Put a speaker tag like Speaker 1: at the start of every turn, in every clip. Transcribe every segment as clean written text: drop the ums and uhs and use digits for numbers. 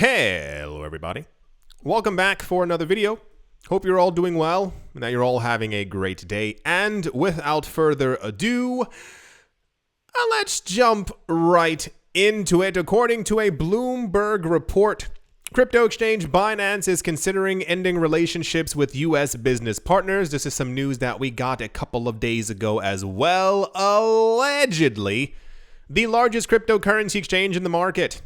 Speaker 1: Hello everybody. Welcome back for another video. Hope you're all doing well and that you're all having a great day. And without further ado, let's jump right into it. According to a Bloomberg report, crypto exchange Binance is considering ending relationships with US business partners. This is some news that we got a couple of days ago as well. Allegedly, the largest cryptocurrency exchange in the market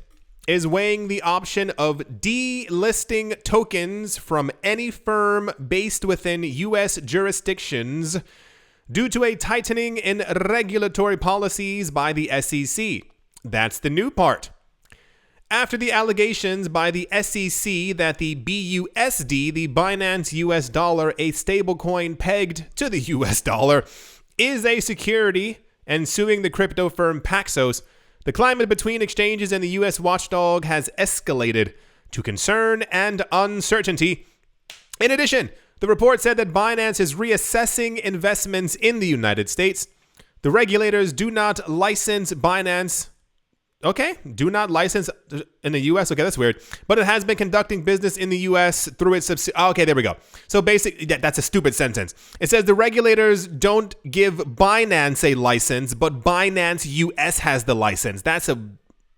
Speaker 1: is weighing the option of delisting tokens from any firm based within U.S. jurisdictions due to a tightening in regulatory policies by the SEC. That's the new part. After the allegations by the SEC that the BUSD, the Binance US dollar, a stablecoin pegged to the US dollar, is a security and suing the crypto firm Paxos, the climate between exchanges and the U.S. watchdog has escalated to concern and uncertainty. In addition, the report said that Binance is reassessing investments in the United States. The regulators do not license Binance. Okay, do not license in the U.S. Okay, that's weird. But it has been conducting business in the U.S. through its subsidiary. Okay, there we go. So basically, that's a stupid sentence. It says the regulators don't give Binance a license, but Binance U.S. has the license. That's a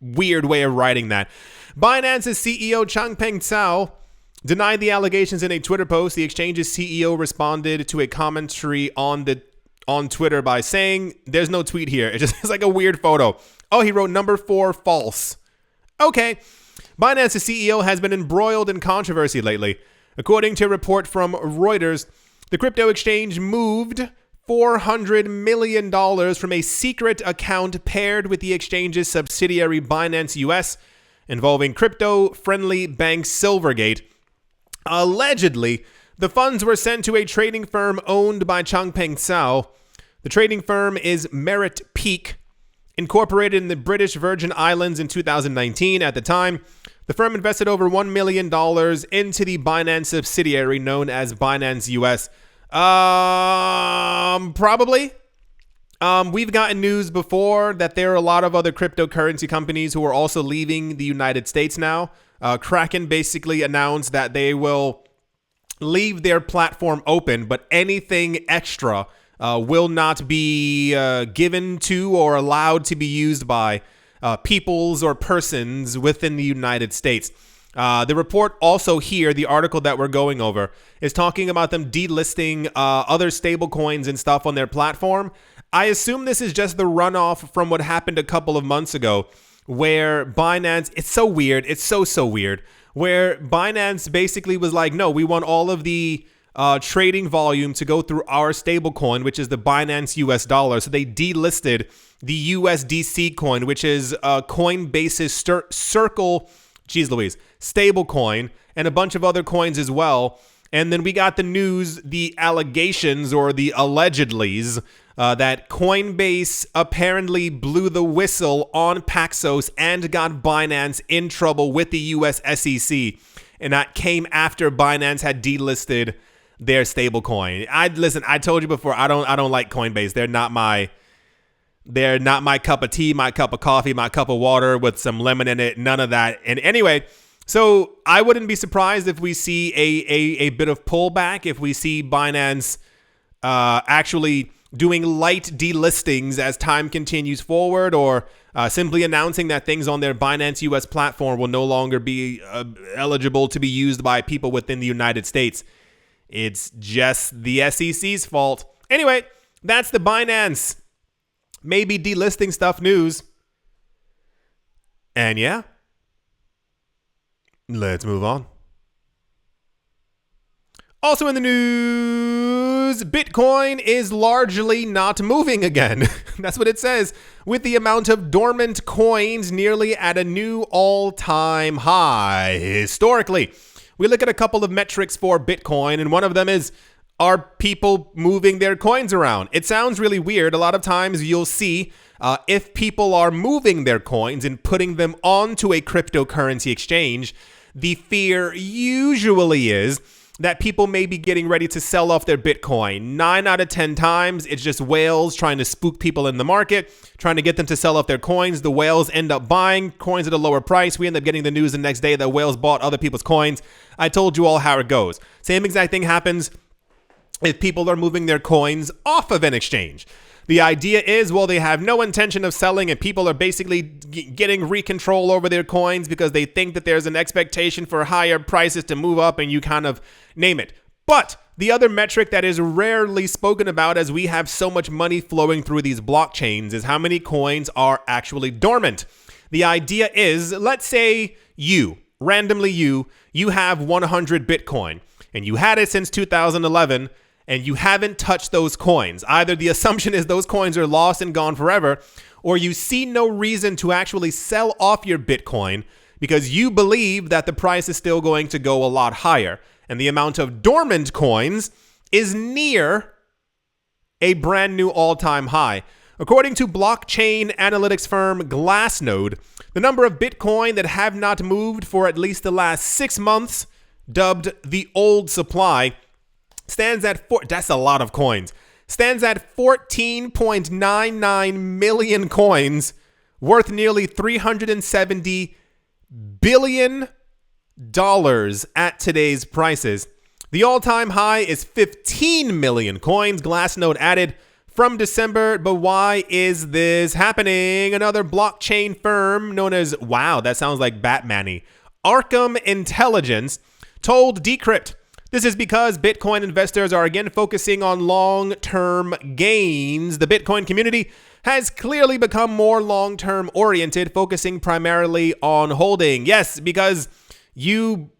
Speaker 1: weird way of writing that. Binance's CEO Changpeng Zhao denied the allegations in a Twitter post. The exchange's CEO responded to a commentary on Twitter by saying, "There's no tweet here. It's like a weird photo." Oh, he wrote number 4 false. Okay. Binance's CEO has been embroiled in controversy lately. According to a report from Reuters, the crypto exchange moved $400 million from a secret account paired with the exchange's subsidiary Binance US, involving crypto-friendly bank Silvergate. Allegedly, the funds were sent to a trading firm owned by Changpeng Zhao. The trading firm is Merit Peak, incorporated in the British Virgin Islands in 2019. At the time, the firm invested over $1 million into the Binance subsidiary known as Binance US. Probably. We've gotten news before that there are a lot of other cryptocurrency companies who are also leaving the United States now. Kraken basically announced that they will leave their platform open, but anything extra will not be given to or allowed to be used by peoples or persons within the United States. The report also here, the article that we're going over, is talking about them delisting other stablecoins and stuff on their platform. I assume this is just the runoff from what happened a couple of months ago where Binance, it's so weird, it's so weird, where Binance basically was like, no, we want all of the trading volume to go through our stablecoin, which is the Binance US dollar. So they delisted the USDC coin, which is Coinbase's Circle, geez Louise, stablecoin, and a bunch of other coins as well. And then we got the news, the allegations or the allegedlys, that Coinbase apparently blew the whistle on Paxos and got Binance in trouble with the US SEC. And that came after Binance had delisted their stablecoin. I told you before, I don't like Coinbase. They're not my cup of tea, my cup of coffee, my cup of water with some lemon in it, none of that. And anyway, so I wouldn't be surprised if we see a bit of pullback, if we see Binance actually doing light delistings as time continues forward, or simply announcing that things on their Binance US platform will no longer be eligible to be used by people within the United States. It's just the SEC's fault. Anyway, that's the Binance maybe delisting stuff news. And yeah, let's move on. Also in the news, Bitcoin is largely not moving again. That's what it says, with the amount of dormant coins nearly at a new all-time high historically. We look at a couple of metrics for Bitcoin, and one of them is, are people moving their coins around? It sounds really weird. A lot of times you'll see if people are moving their coins and putting them onto a cryptocurrency exchange, the fear usually is that people may be getting ready to sell off their Bitcoin. 9 out of 10 times, it's just whales trying to spook people in the market, trying to get them to sell off their coins. The whales end up buying coins at a lower price. We end up getting the news the next day that whales bought other people's coins. I told you all how it goes. Same exact thing happens if people are moving their coins off of an exchange. The idea is, well, they have no intention of selling and people are basically getting recontrol over their coins because they think that there's an expectation for higher prices to move up and you kind of name it. But the other metric that is rarely spoken about as we have so much money flowing through these blockchains is how many coins are actually dormant. The idea is, let's say you have 100 Bitcoin and you had it since 2011 and you haven't touched those coins. Either the assumption is those coins are lost and gone forever, or you see no reason to actually sell off your Bitcoin because you believe that the price is still going to go a lot higher. And the amount of dormant coins is near a brand new all-time high. According to blockchain analytics firm Glassnode, the number of Bitcoin that have not moved for at least the last 6 months, dubbed the old supply, stands at that's a lot of coins. Stands at 14.99 million coins, worth nearly $370 billion at today's prices. The all-time high is 15 million coins, Glassnode added, from December. But why is this happening? Another blockchain firm known as, wow, that sounds like Batman-y, Arkham Intelligence, told Decrypt, this is because Bitcoin investors are again focusing on long-term gains. The Bitcoin community has clearly become more long-term oriented, focusing primarily on holding. Yes, because you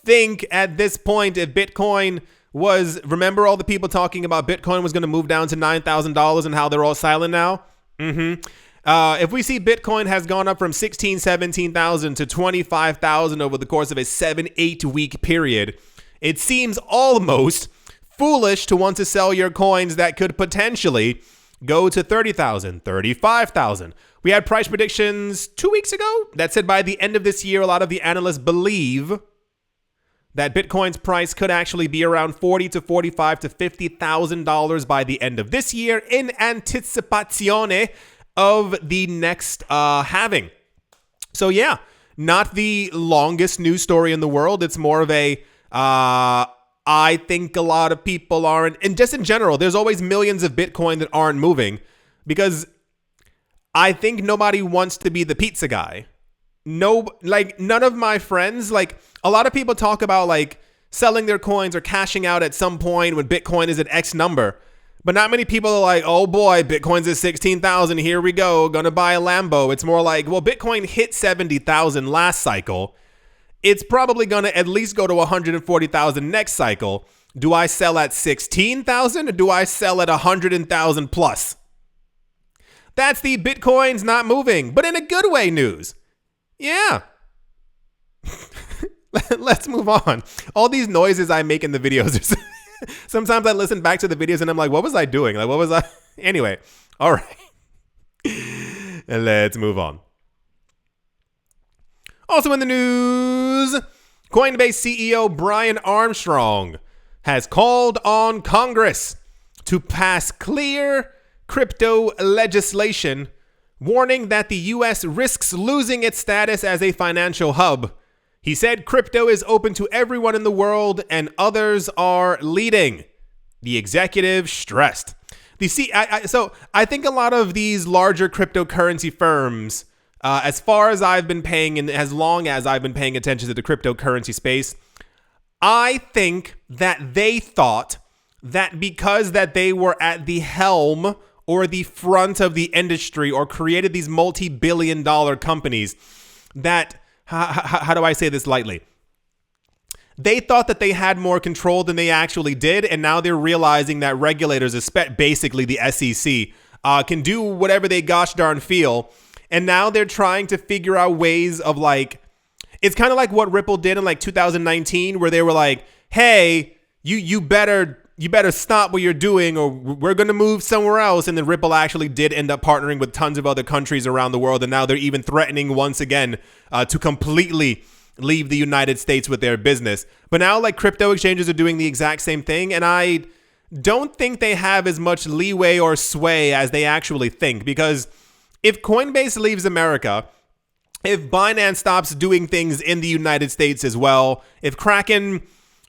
Speaker 1: think at this point if Bitcoin was, remember all the people talking about Bitcoin was going to move down to $9,000 and how they're all silent now? If we see Bitcoin has gone up from 17,000 to 25,000 over the course of a 7-8 week period, it seems almost foolish to want to sell your coins that could potentially go to 30,000, 35,000. We had price predictions 2 weeks ago that said by the end of this year, a lot of the analysts believe that Bitcoin's price could actually be around $40,000 to $45,000 to $50,000 by the end of this year in anticipazione of the next halving. So yeah, not the longest news story in the world. It's more of a I think a lot of people aren't, and just in general, there's always millions of Bitcoin that aren't moving because I think nobody wants to be the pizza guy. No, like none of my friends, like a lot of people talk about like selling their coins or cashing out at some point when Bitcoin is at X number. But not many people are like, oh boy, Bitcoin's at 16,000. Here we go. Gonna buy a Lambo. It's more like, well, Bitcoin hit 70,000 last cycle. It's probably going to at least go to 140,000 next cycle. Do I sell at 16,000 or do I sell at 100,000 plus? That's the Bitcoin's not moving, but in a good way news. Yeah. Let's move on. All these noises I make in the videos. Sometimes I listen back to the videos and I'm like, what was I doing? Like, what was I? Anyway, all right. Let's move on. Also in the news, Coinbase CEO Brian Armstrong has called on Congress to pass clear crypto legislation, warning that the U.S. risks losing its status as a financial hub. He said crypto is open to everyone in the world and others are leading, the executive stressed. So I think a lot of these larger cryptocurrency firms, as far as I've been paying and as long as I've been paying attention to the cryptocurrency space, I think that they thought that because that they were at the helm or the front of the industry or created these multi-billion-dollar companies that, how do I say this lightly? They thought that they had more control than they actually did, and now they're realizing that regulators, basically the SEC, can do whatever they gosh darn feel. And now they're trying to figure out ways of like, it's kind of like what Ripple did in like 2019, where they were like, hey, you better stop what you're doing or we're going to move somewhere else. And then Ripple actually did end up partnering with tons of other countries around the world. And now they're even threatening once again to completely leave the United States with their business. But now like crypto exchanges are doing the exact same thing, and I don't think they have as much leeway or sway as they actually think, because if Coinbase leaves America, if Binance stops doing things in the United States as well, if Kraken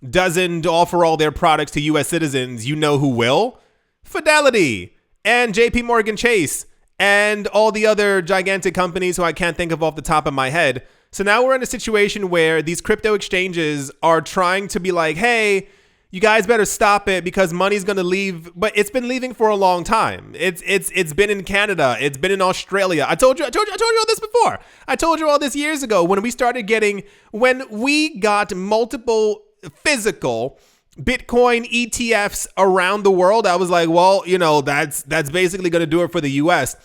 Speaker 1: doesn't offer all their products to US citizens, you know who will? Fidelity and JP Morgan Chase and all the other gigantic companies who I can't think of off the top of my head. So now we're in a situation where these crypto exchanges are trying to be like, hey, you guys better stop it because money's going to leave. But it's been leaving for a long time. It's been in Canada. It's been in Australia. I told you all this before. I told you all this years ago when we got multiple physical Bitcoin ETFs around the world. I was like, well, that's basically going to do it for the US.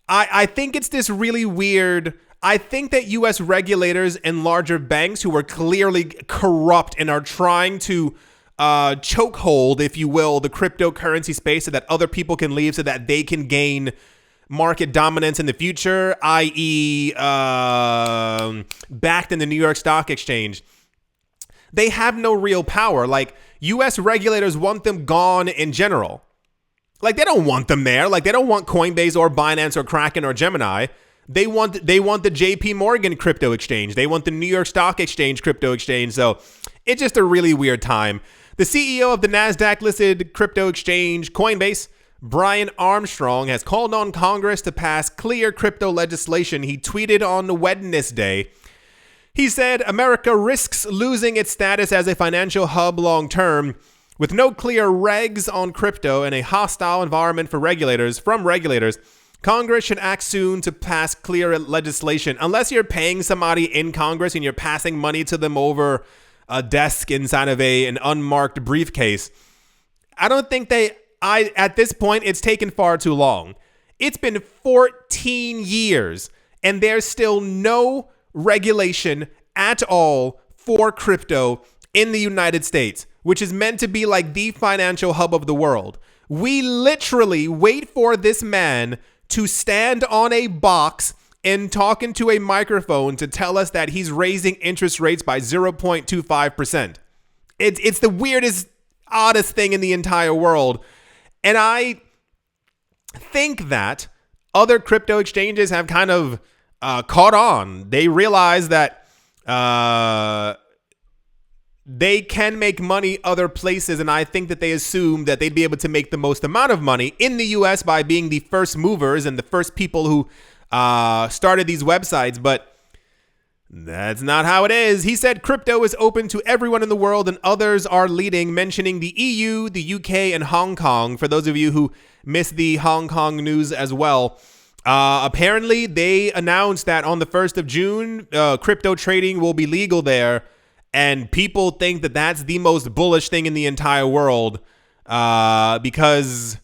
Speaker 1: I think it's this really weird. I think that US regulators and larger banks who are clearly corrupt and are trying to chokehold, if you will, the cryptocurrency space so that other people can leave so that they can gain market dominance in the future, i.e. Backed in the New York Stock Exchange. They have no real power. Like, US regulators want them gone in general. Like, they don't want them there. Like, they don't want Coinbase or Binance or Kraken or Gemini. They want the JP Morgan crypto exchange. They want the New York Stock Exchange crypto exchange. So it's just a really weird time. The CEO of the NASDAQ-listed crypto exchange, Coinbase, Brian Armstrong, has called on Congress to pass clear crypto legislation. He tweeted on Wednesday. He said, America risks losing its status as a financial hub long term. With no clear regs on crypto and a hostile environment from regulators, Congress should act soon to pass clear legislation. Unless you're paying somebody in Congress and you're passing money to them over a desk inside of an unmarked briefcase, I don't think at this point, it's taken far too long. It's been 14 years and there's still no regulation at all for crypto in the United States, which is meant to be like the financial hub of the world. We literally wait for this man to stand on a box and talk into a microphone to tell us that he's raising interest rates by 0.25%. It's the weirdest, oddest thing in the entire world. And I think that other crypto exchanges have kind of caught on. They realize that they can make money other places, and I think that they assume that they'd be able to make the most amount of money in the US by being the first movers and the first people who started these websites, but that's not how it is. He said crypto is open to everyone in the world and others are leading, mentioning the EU, the UK, and Hong Kong, for those of you who missed the Hong Kong news as well. Apparently, they announced that on the 1st of June, crypto trading will be legal there. And people think that that's the most bullish thing in the entire world because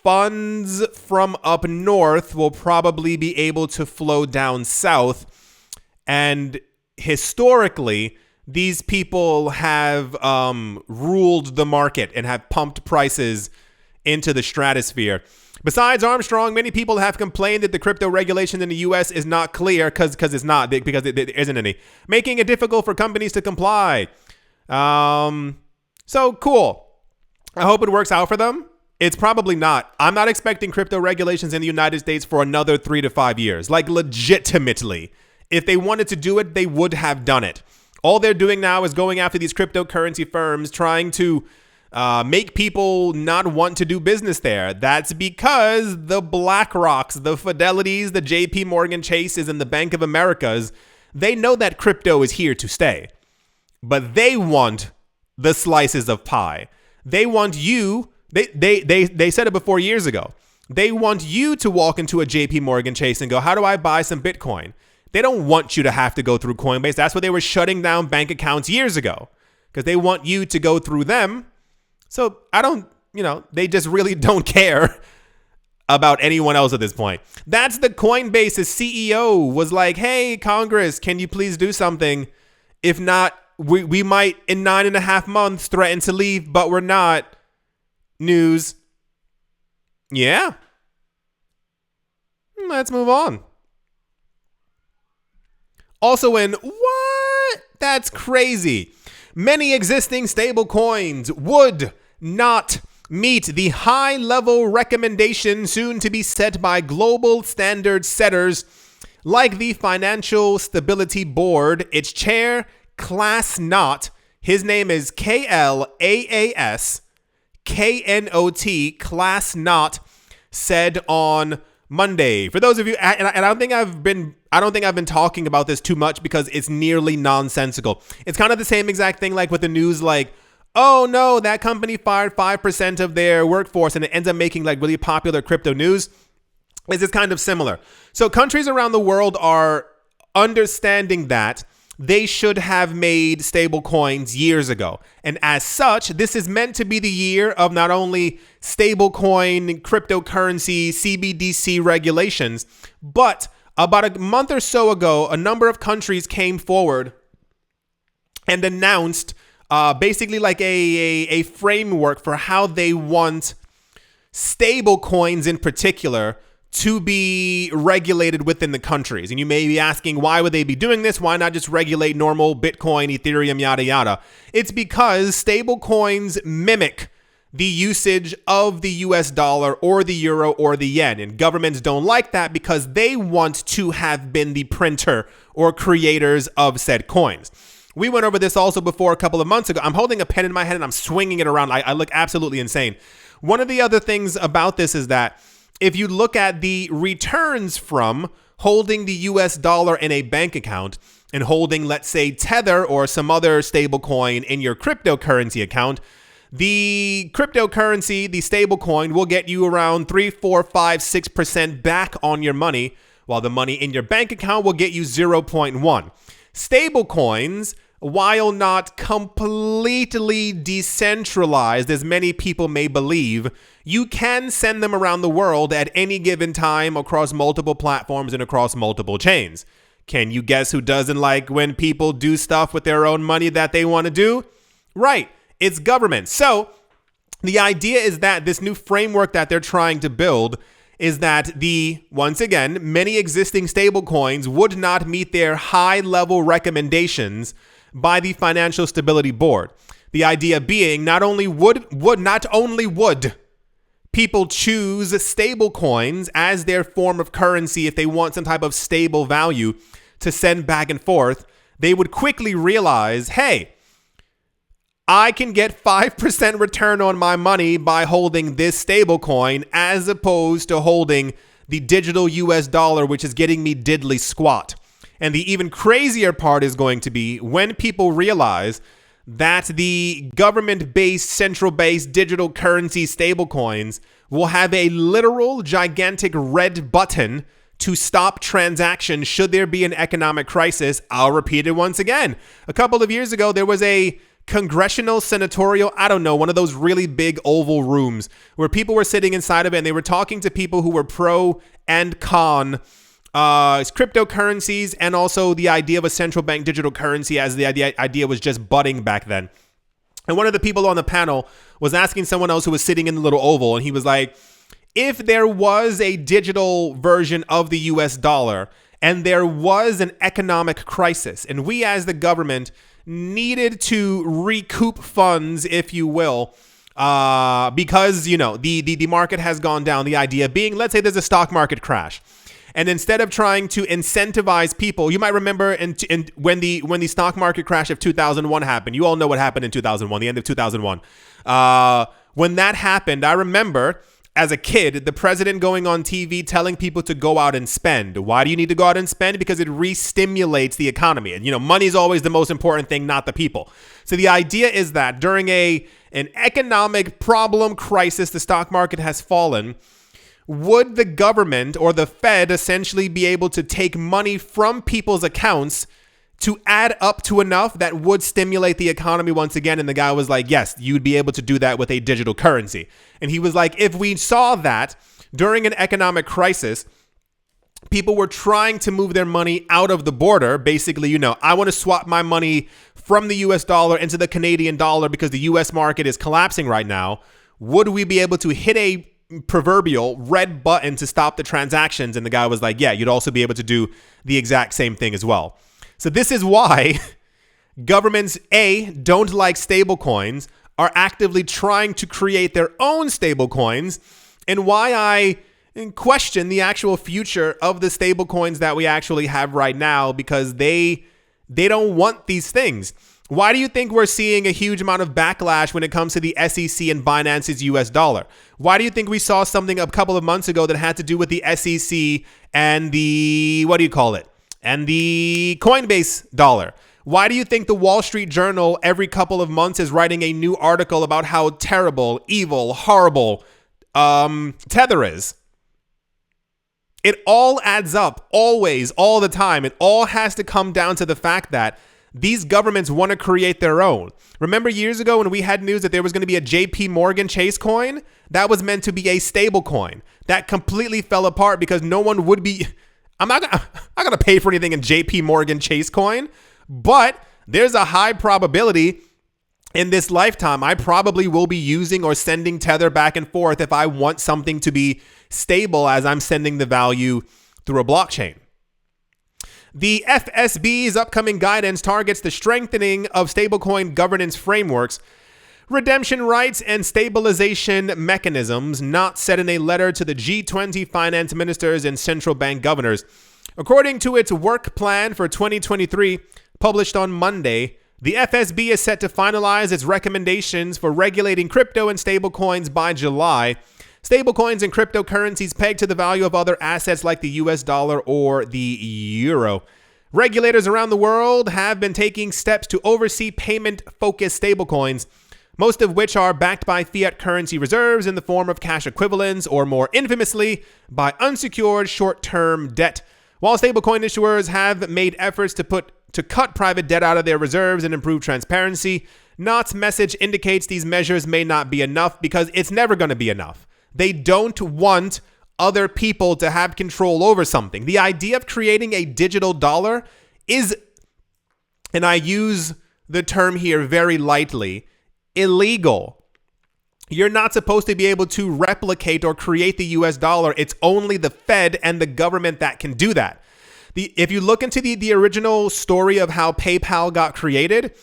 Speaker 1: funds from up north will probably be able to flow down south. And historically, these people have ruled the market and have pumped prices into the stratosphere. Besides Armstrong, many people have complained that the crypto regulation in the U.S. is not clear because there isn't any, making it difficult for companies to comply. So cool. I hope it works out for them. It's probably not. I'm not expecting crypto regulations in the United States for another 3 to 5 years. Like, legitimately. If they wanted to do it, they would have done it. All they're doing now is going after these cryptocurrency firms, trying to make people not want to do business there. That's because the BlackRocks, the Fidelities, the JP Morgan Chases, and the Bank of Americas, they know that crypto is here to stay. But they want the slices of pie. They want you, they said it before years ago. They want you to walk into a JP Morgan Chase and go, how do I buy some Bitcoin? They don't want you to have to go through Coinbase. That's why they were shutting down bank accounts years ago, because they want you to go through them. So they just really don't care about anyone else at this point. That's the Coinbase's CEO was like, hey, Congress, can you please do something? If not, we might in 9.5 months threaten to leave, but we're not. News. Yeah. Let's move on. Also in what? That's crazy. Many existing stablecoins would not meet the high-level recommendation soon to be set by global standard setters like the Financial Stability Board. Its chair, Klaas Knot, his name is Klaas Knot, Klaas Knot, said on Monday. For those of you, and I don't think I've been talking about this too much because it's nearly nonsensical. It's kind of the same exact thing like with the news, like, oh no, that company fired 5% of their workforce, and it ends up making like really popular crypto news. It's kind of similar. So countries around the world are understanding that they should have made stable coins years ago. And as such, this is meant to be the year of not only stablecoin, cryptocurrency, CBDC regulations, but about a month or so ago, a number of countries came forward and announced basically like a framework for how they want stable coins in particular to be regulated within the countries. And you may be asking, why would they be doing this? Why not just regulate normal Bitcoin, Ethereum, yada, yada? It's because stable coins mimic the usage of the US dollar or the euro or the yen. And governments don't like that because they want to have been the printer or creators of said coins. We went over this also before a couple of months ago. I'm holding a pen in my hand and I'm swinging it around. I look absolutely insane. One of the other things about this is that if you look at the returns from holding the US dollar in a bank account and holding, let's say, Tether or some other stable coin in your cryptocurrency account, the cryptocurrency, the stable coin, will get you around 3, 4, 5, 6% back on your money, while the money in your bank account will get you 0.1. Stable coins, while not completely decentralized, as many people may believe, you can send them around the world at any given time across multiple platforms and across multiple chains. Can you guess who doesn't like when people do stuff with their own money that they want to do? Right, it's government. So the idea is that this new framework that they're trying to build is that once again, many existing stablecoins would not meet their high-level recommendations by the Financial Stability Board. The idea being not only would people choose stable coins as their form of currency if they want some type of stable value to send back and forth, they would quickly realize, hey, I can get 5% return on my money by holding this stable coin as opposed to holding the digital US dollar, which is getting me diddly squat. And the even crazier part is going to be when people realize that the government-based, central-based digital currency stablecoins will have a literal gigantic red button to stop transactions should there be an economic crisis. I'll repeat it once again. A couple of years ago, there was a congressional, senatorial, I don't know, one of those really big oval rooms where people were sitting inside of it and they were talking to people who were pro and con cryptocurrencies and also the idea of a central bank digital currency, as the idea was just budding back then. And one of the people on the panel was asking someone else who was sitting in the little oval, and he was like, if there was a digital version of the US dollar and there was an economic crisis and we as the government needed to recoup funds, if you will, because, you know, the market has gone down. The idea being, let's say there's a stock market crash. And instead of trying to incentivize people, you might remember when the stock market crash of 2001 happened. You all know what happened in 2001, the end of 2001. When that happened, I remember as a kid, the president going on TV telling people to go out and spend. Why do you need to go out and spend? Because it re-stimulates the economy. And, you know, money is always the most important thing, not the people. So the idea is that during an economic problem crisis, the stock market has fallen. Would the government or the Fed essentially be able to take money from people's accounts to add up to enough that would stimulate the economy once again? And the guy was like, yes, you'd be able to do that with a digital currency. And he was like, if we saw that during an economic crisis, people were trying to move their money out of the border. Basically, you know, I want to swap my money from the US dollar into the Canadian dollar because the US market is collapsing right now. Would we be able to hit a proverbial red button to stop the transactions? And the guy was like, yeah, you'd also be able to do the exact same thing as well. So this is why Governments, A, don't like stablecoins, are actively trying to create their own stablecoins, and why I question the actual future of the stablecoins that we actually have right now, because they don't want these things. Why do you think we're seeing a huge amount of backlash when it comes to the SEC and Binance's US dollar? Why do you think we saw something a couple of months ago that had to do with the SEC and the, and the Coinbase dollar? Why do you think the Wall Street Journal every couple of months is writing a new article about how terrible, evil, horrible Tether is? It all adds up, always, all the time. It all has to come down to the fact that these governments want to create their own. Remember years ago when we had news that there was going to be a JP Morgan Chase coin? That was meant to be a stable coin. That completely fell apart because no one would be... I'm not going to pay for anything in JP Morgan Chase coin, but there's a high probability in this lifetime I probably will be using or sending Tether back and forth if I want something to be stable as I'm sending the value through a blockchain. The FSB's upcoming guidance targets the strengthening of stablecoin governance frameworks, redemption rights, and stabilization mechanisms not set in a letter to the G20 finance ministers and central bank governors. According to its work plan for 2023, published on Monday, the FSB is set to finalize its recommendations for regulating crypto and stablecoins by July. Stablecoins and cryptocurrencies pegged to the value of other assets like the US dollar or the euro. Regulators around the world have been taking steps to oversee payment-focused stablecoins, most of which are backed by fiat currency reserves in the form of cash equivalents, or more infamously, by unsecured short-term debt. While stablecoin issuers have made efforts to cut private debt out of their reserves and improve transparency, Knott's message indicates these measures may not be enough because it's never going to be enough. They don't want other people to have control over something. The idea of creating a digital dollar is, and I use the term here very lightly, illegal. You're not supposed to be able to replicate or create the US dollar. It's only the Fed and the government that can do that. If you look into the original story of how PayPal got created,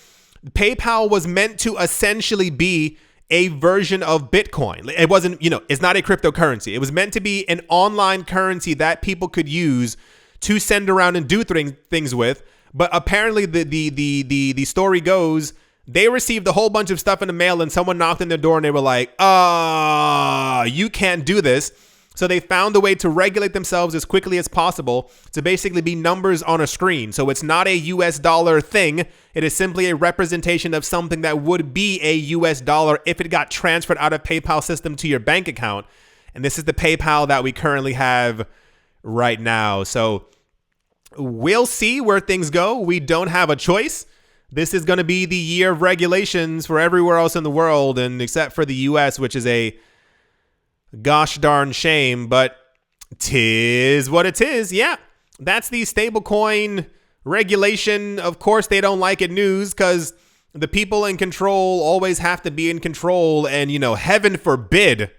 Speaker 1: PayPal was meant to essentially be a version of Bitcoin. It wasn't, it's not a cryptocurrency. It was meant to be an online currency that people could use to send around and do things with. But apparently the story goes, they received a whole bunch of stuff in the mail and someone knocked on their door and they were like, you can't do this. So they found a way to regulate themselves as quickly as possible to basically be numbers on a screen. So it's not a US dollar thing. It is simply a representation of something that would be a US dollar if it got transferred out of PayPal system to your bank account. And this is the PayPal that we currently have right now. So we'll see where things go. We don't have a choice. This is going to be the year of regulations for everywhere else in the world, and except for the US, which is a gosh darn shame, but 'tis what it is. Yeah, that's the stablecoin regulation. Of course, they don't like it news because the people in control always have to be in control. And, heaven forbid,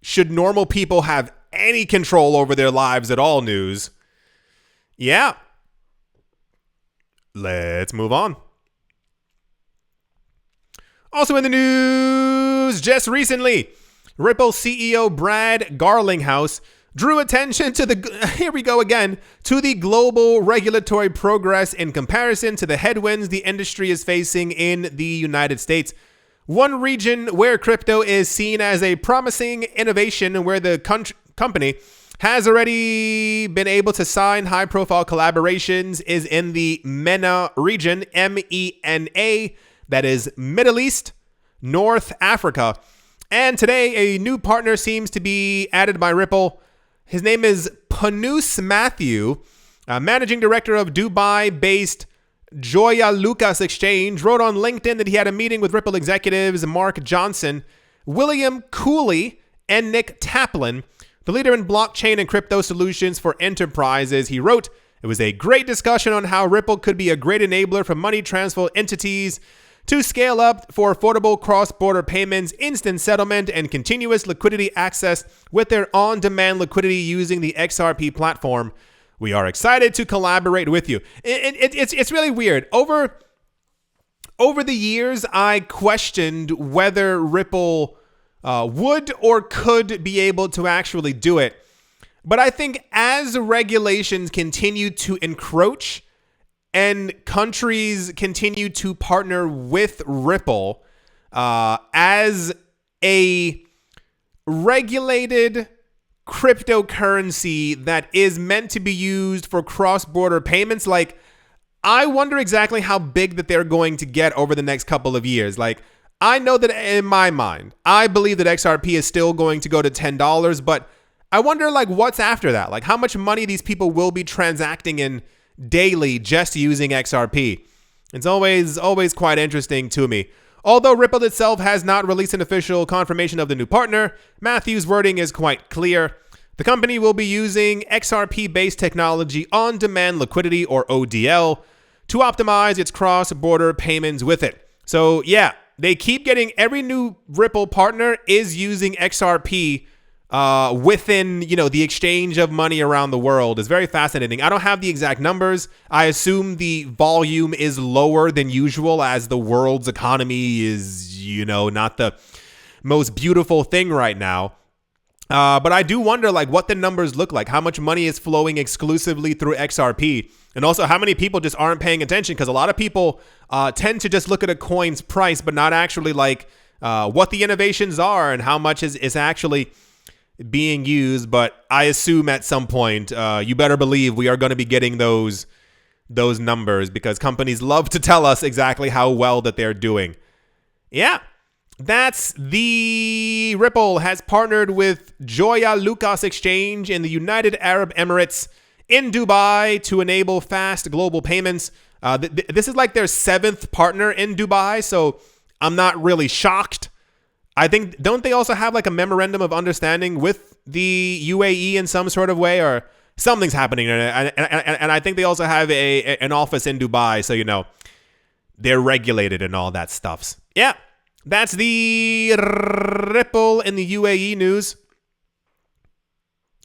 Speaker 1: should normal people have any control over their lives at all news. Yeah. Let's move on. Also in the news, just recently, Ripple CEO Brad Garlinghouse drew attention to to the global regulatory progress in comparison to the headwinds the industry is facing in the United States. One region where crypto is seen as a promising innovation and where the company has already been able to sign high-profile collaborations is in the MENA region, MENA, that is Middle East, North Africa. And today, a new partner seems to be added by Ripple. His name is Panus Matthew, managing director of Dubai-based Joya Lucas Exchange, wrote on LinkedIn that he had a meeting with Ripple executives Mark Johnson, William Cooley, and Nick Taplin, the leader in blockchain and crypto solutions for enterprises. He wrote, "It was a great discussion on how Ripple could be a great enabler for money transfer entities to scale up for affordable cross-border payments, instant settlement, and continuous liquidity access with their on-demand liquidity using the XRP platform. We are excited to collaborate with you." It's really weird. Over Over the years, I questioned whether Ripple would or could be able to actually do it. But I think as regulations continue to encroach and countries continue to partner with Ripple as a regulated cryptocurrency that is meant to be used for cross-border payments, like, I wonder exactly how big that they're going to get over the next couple of years. Like, I know that in my mind, I believe that XRP is still going to go to $10, but I wonder, like, what's after that? Like, how much money these people will be transacting in daily just using XRP. It's always quite interesting to me. Although Ripple itself has not released an official confirmation of the new partner, Matthew's wording is quite clear. The company will be using XRP-based technology on-demand liquidity, or ODL, to optimize its cross-border payments with it. So yeah, they keep getting, every new Ripple partner is using XRP within, the exchange of money around the world. Is very fascinating. I don't have the exact numbers. I assume the volume is lower than usual as the world's economy is, not the most beautiful thing right now. But I do wonder, like, what the numbers look like, how much money is flowing exclusively through XRP, and also how many people just aren't paying attention, because a lot of people tend to just look at a coin's price, but not actually like what the innovations are and how much is actually being used. But I assume at some point, you better believe we are going to be getting those numbers, because companies love to tell us exactly how well that they're doing. Yeah. That's the Ripple has partnered with Joya Lucas Exchange in the United Arab Emirates in Dubai to enable fast global payments. This is like their 7th partner in Dubai, so I'm not really shocked. I think, don't they also have like a memorandum of understanding with the UAE in some sort of way, or something's happening? And I think they also have an office in Dubai, so, they're regulated and all that stuff. Yeah. That's the Ripple in the UAE news.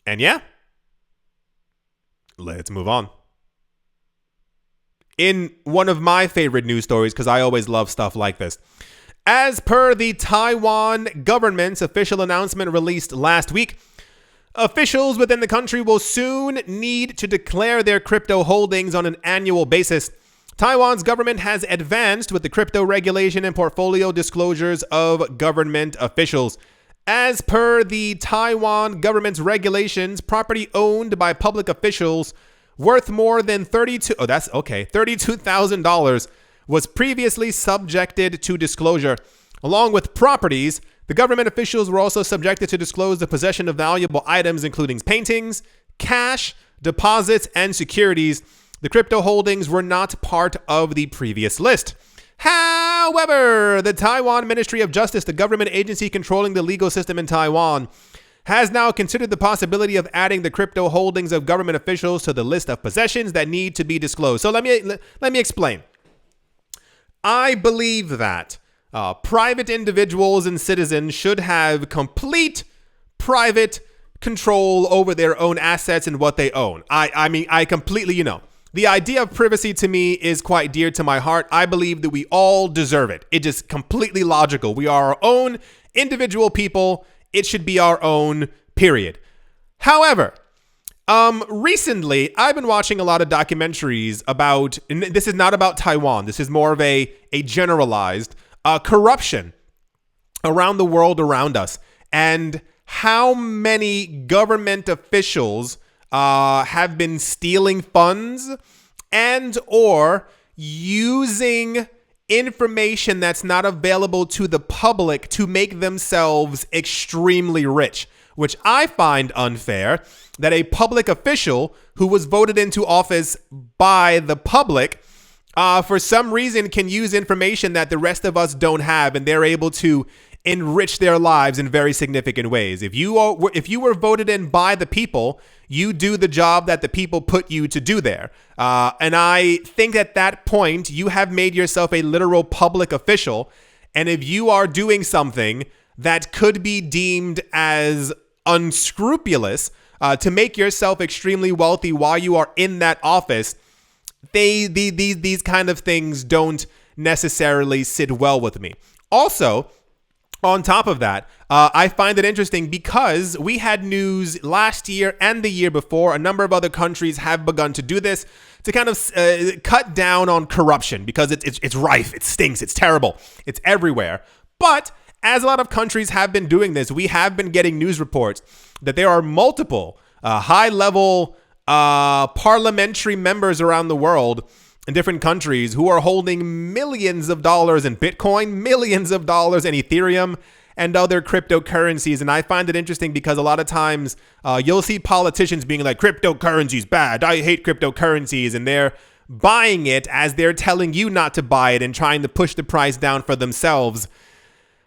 Speaker 1: And yeah, let's move on. In one of my favorite news stories, because I always love stuff like this. As per the Taiwan government's official announcement released last week, officials within the country will soon need to declare their crypto holdings on an annual basis. Taiwan's government has advanced with the crypto regulation and portfolio disclosures of government officials. As per the Taiwan government's regulations, property owned by public officials worth more than $32,000 was previously subjected to disclosure. Along with properties, the government officials were also subjected to disclose the possession of valuable items, including paintings, cash, deposits, and securities. The crypto holdings were not part of the previous list. However, the Taiwan Ministry of Justice, the government agency controlling the legal system in Taiwan, has now considered the possibility of adding the crypto holdings of government officials to the list of possessions that need to be disclosed. So let me explain. I believe that private individuals and citizens should have complete private control over their own assets and what they own. I completely, the idea of privacy to me is quite dear to my heart. I believe that we all deserve it. It is completely logical. We are our own individual people. It should be our own, period. However, recently I've been watching a lot of documentaries about, and this is not about Taiwan. This is more of a generalized corruption around the world around us, and how many government officials have been stealing funds and or using information that's not available to the public to make themselves extremely rich, which I find unfair, that a public official who was voted into office by the public for some reason can use information that the rest of us don't have, and they're able to enrich their lives in very significant ways. If you were voted in by the people, you do the job that the people put you to do there. And I think at that point, you have made yourself a literal public official. And if you are doing something that could be deemed as unscrupulous to make yourself extremely wealthy while you are in that office, these kind of things don't necessarily sit well with me. Also, on top of that, I find it interesting because we had news last year and the year before. A number of other countries have begun to do this to kind of cut down on corruption because it's rife, it stinks, it's terrible, it's everywhere. But as a lot of countries have been doing this, we have been getting news reports that there are multiple high-level parliamentary members around the world in different countries who are holding millions of dollars in Bitcoin, millions of dollars in Ethereum, and other cryptocurrencies. And I find it interesting because a lot of times you'll see politicians being like, cryptocurrency's bad, I hate cryptocurrencies, and they're buying it as they're telling you not to buy it and trying to push the price down for themselves,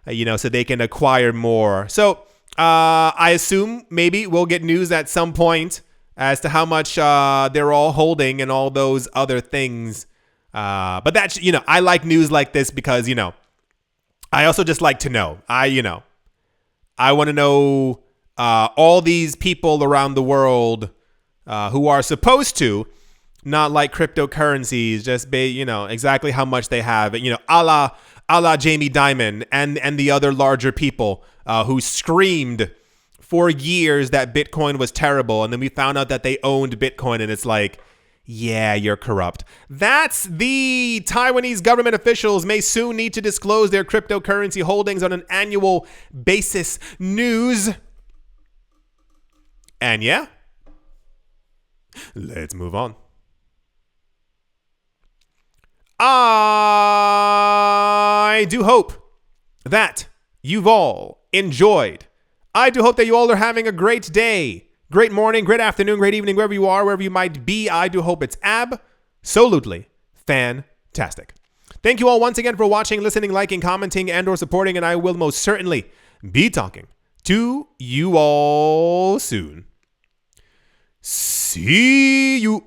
Speaker 1: so they can acquire more. So I assume maybe we'll get news at some point as to how much they're all holding and all those other things. But that's, I like news like this because, I also just like to know. I want to know all these people around the world who are supposed to not like cryptocurrencies, just be, exactly how much they have, a la Jamie Dimon and the other larger people who screamed for years that Bitcoin was terrible. And then we found out that they owned Bitcoin, and it's like, yeah, you're corrupt. That's the Taiwanese government officials may soon need to disclose their cryptocurrency holdings on an annual basis. News. And yeah, let's move on. I do hope that you've all enjoyed. I do hope that you all are having a great day, great morning, great afternoon, great evening, wherever you are, wherever you might be. I do hope it's absolutely fantastic. Thank you all once again for watching, listening, liking, commenting, and or supporting, and I will most certainly be talking to you all soon. See you.